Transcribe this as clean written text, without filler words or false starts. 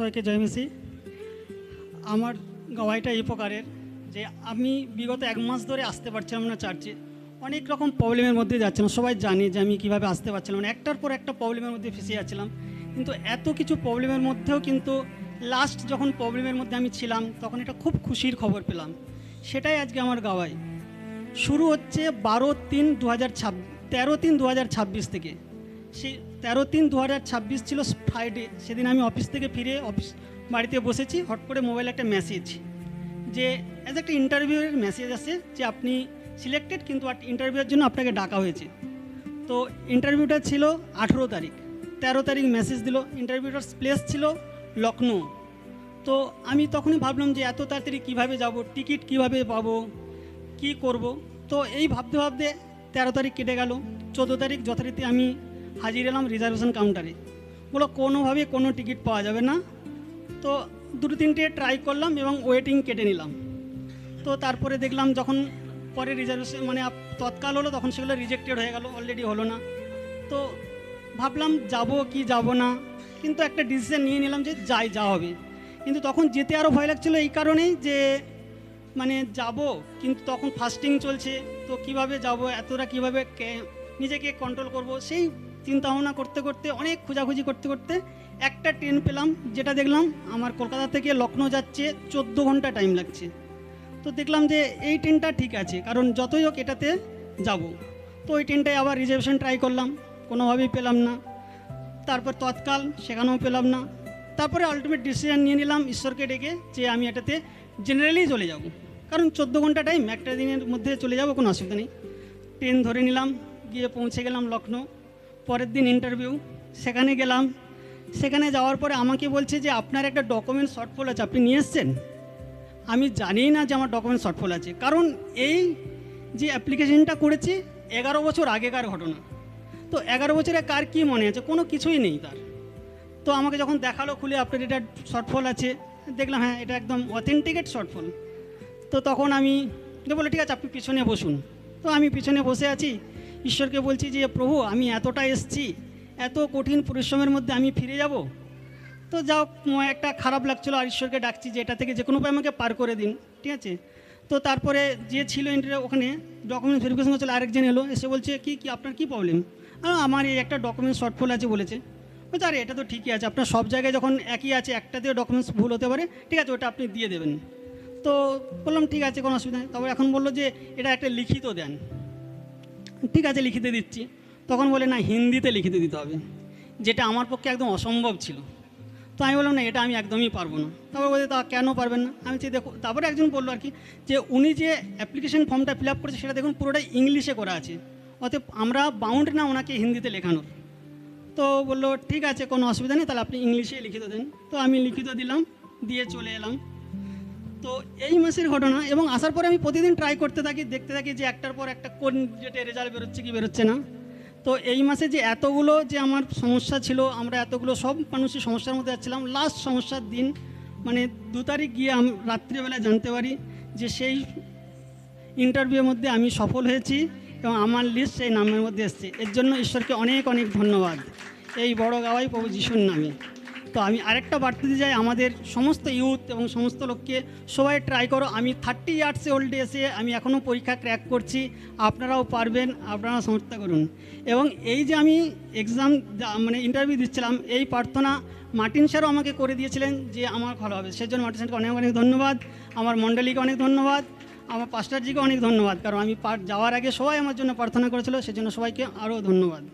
সবাইকে জয় মেসি। আমার গাওয়াইটা এই প্রকারের যে আমি বিগত 1 মাস ধরে আসতে পারছিলাম না চার্চে। অনেক রকম প্রবলেমের মধ্যে যাচ্ছিলাম, সবাই জানে যে আমি কীভাবে আসতে পারছিলাম না, একটার পর একটা প্রবলেমের মধ্যে ফেসে যাচ্ছিলাম। কিন্তু এত কিছু প্রবলেমের মধ্যেও কিন্তু লাস্ট যখন প্রবলেমের মধ্যে আমি ছিলাম তখন একটা খুব খুশির খবর পেলাম, সেটাই আজকে আমার গাওয়াই। শুরু হচ্ছে 13/3/2026 থেকে। সেই 13/3/2026 ছিল ফ্রাইডে। সেদিন আমি অফিস থেকে ফিরে বাড়িতে বসেছি, হট করে মোবাইলে একটা মেসেজ, যে অ্যাজ একটা ইন্টারভিউয়ের মেসেজ আসে যে আপনি সিলেক্টেড, কিন্তু ইন্টারভিউয়ের জন্য আপনাকে ডাকা হয়েছে। তো ইন্টারভিউটা ছিল 18 তারিখ। 13 তারিখ মেসেজ দিল। ইন্টারভিউটার প্লেস ছিল লখনৌ। তো আমি তখনই ভাবলাম যে এত তাড়াতাড়ি কীভাবে যাব, টিকিট কীভাবে পাবো, কি করব। তো এই ভাবতে ভাবতে 13 তারিখ কেটে গেল। 14 তারিখ যথারীতি আমি হাজির এলাম রিজার্ভেশন কাউন্টারে। বলো কোনোভাবে কোনো টিকিট পাওয়া যাবে না। তো 2-3টে ট্রাই করলাম এবং ওয়েটিং কেটে নিলাম। তো তারপরে দেখলাম যখন পরে রিজার্ভেশন তৎকাল হলো, তখন সেগুলো রিজেক্টেড হয়ে গেল, অলরেডি হলো না। তো ভাবলাম যাব কি যাব না, কিন্তু একটা ডিসিশন নিয়ে নিলাম যে যা হবে। কিন্তু তখন যেতে আরও ভয় লাগছিলো এই কারণেই যে যাব, কিন্তু তখন ফাস্টিং চলছে। তো কিভাবে যাব, এতটা কিভাবে নিজেকে কন্ট্রোল করব, সেই চিন্তাভাবনা করতে করতে অনেক খোঁজাখুঁজি করতে করতে একটা ট্রেন পেলাম, যেটা দেখলাম আমার কলকাতা থেকে লখনৌ যাচ্ছে 14 ঘন্টা টাইম লাগছে। তো দেখলাম যে এই ট্রেনটা ঠিক আছে, কারণ যতই হোক এটাতে যাব। তো ওই ট্রেনটায় আবার রিজার্ভেশন ট্রাই করলাম, কোনোভাবেই পেলাম না। তারপর তৎকাল, সেখানেও পেলাম না। তারপরে আলটিমেট ডিসিশন নিয়ে নিলাম ঈশ্বরকে ডেকে যে আমি এটাতে জেনারেলি চলে যাব, কারণ 14 ঘন্টা টাইম, একটা দিনের মধ্যে চলে যাব, কোনো অসুবিধা নেই। ট্রেন ধরে নিলাম, গিয়ে পৌঁছে গেলাম লখনৌ। পরের দিন ইন্টারভিউ, সেখানে গেলাম। সেখানে যাওয়ার পরে আমাকে বলছে যে আপনার একটা ডকুমেন্ট শর্টফল আছে, আপনি নিয়ে এসছেন। আমি জানি না যে আমার ডকুমেন্ট শর্টফল আছে, কারণ এই যে অ্যাপ্লিকেশনটা করেছি 11 বছর আগেকার ঘটনা। তো 11 বছরে কার কী মনে আছে, কোনো কিছুই নেই তার। তো আমাকে যখন দেখালো খুলে আপনার এটা শর্টফল আছে, দেখলাম হ্যাঁ এটা একদম অথেন্টিকেট শর্টফল। তো তখন আমি বলে ঠিক আছে আপনি পিছনে বসুন। তো আমি পিছনে বসে আছি, ঈশ্বরকে বলছি যে প্রভু আমি এতটা এসছি, এত কঠিন পরিশ্রমের মধ্যে আমি ফিরে যাব। তো যাও, একটা খারাপ লাগছিলো, আর ঈশ্বরকে ডাকছি যে এটা থেকে যে কোনোভাবে আমাকে পার করে দিন, ঠিক আছে। তো তারপরে যে ছিল ইন্টারভিউ, ওখানে ডকুমেন্ট ভেরিফিকেশন করছিল, আরেকজন এলো, এসে বলছে কি আপনার কী প্রবলেম। আমার এই একটা ডকুমেন্ট শর্টফল আছে বলেছে। বলছে আরে এটা তো ঠিকই আছে, আপনার সব জায়গায় যখন একই আছে, একটাতেও ডকুমেন্টস ভুল হতে পারে, ঠিক আছে ওটা আপনি দিয়ে দেবেন। তো বললাম ঠিক আছে কোনো অসুবিধা নেই। তবে এখন বললো যে এটা একটা লিখিত দেন। ঠিক আছে লিখিতে দিচ্ছি। তখন বলে না হিন্দিতে লিখিতে দিতে হবে, যেটা আমার পক্ষে একদম অসম্ভব ছিল। তো আমি বললাম না এটা আমি একদমই পারবো না। তারপর বলছে তা কেন পারবেন না। আমি দেখো, তারপরে একজন বললো আর কি যে উনি যে অ্যাপ্লিকেশন ফর্মটা ফিল আপ করেছে সেটা দেখুন পুরোটাই ইংলিশে করা আছে, অতএব আমরা বাউন্ড না ওনাকে হিন্দিতে লেখানোর। তো বললো ঠিক আছে কোনো অসুবিধা নেই, তাহলে আপনি ইংলিশে লিখিত দেন। তো আমি লিখিত দিলাম, দিয়ে চলে এলাম। তো এই মাসের ঘটনা। এবং আসার পরে আমি প্রতিদিন ট্রাই করতে থাকি, দেখতে থাকি যে একটার পর একটা কোন যেটা রেজাল্ট বেরোচ্ছে কি বেরোচ্ছে না। তো এই মাসে যে এতগুলো যে আমার সমস্যা ছিল, আমরা এতগুলো সব মানুষই সমস্যার মধ্যে যাচ্ছিলাম, লাস্ট সমস্যার দিন 2 তারিখ গিয়ে রাত্রিবেলায় জানতে পারি যে সেই ইন্টারভিউর মধ্যে আমি সফল হয়েছি এবং আমার লিস্ট সেই নামের মধ্যে এসেছে। এর জন্য ঈশ্বরকে অনেক অনেক ধন্যবাদ, এই বড় গাওয়াই প্রভু যিশুর নামে। তো আমি আরেকটা বার্তা দিতে চাই আমাদের সমস্ত ইউথ এবং সমস্ত লোককে, সবাই ট্রাই করো। আমি 30 ইয়ার্সে ওল্ডে এসে আমি এখনও পরীক্ষা ক্র্যাক করছি, আপনারাও পারবেন, আপনারা সমর্থন করুন। এবং এই যে আমি এক্সাম ইন্টারভিউ দিচ্ছিলাম, এই প্রার্থনা মার্টিন স্যারও আমাকে করে দিয়েছিলেন যে আমার ভালো হবে। সেজন্য মার্টিন স্যারকে অনেক অনেক ধন্যবাদ, আমার মণ্ডলীকে অনেক ধন্যবাদ, আমার পাস্টারজিকে অনেক ধন্যবাদ, কারণ আমি যাওয়ার আগে সবাই আমার জন্য প্রার্থনা করেছিল, সেজন্য সবাইকে আরও ধন্যবাদ।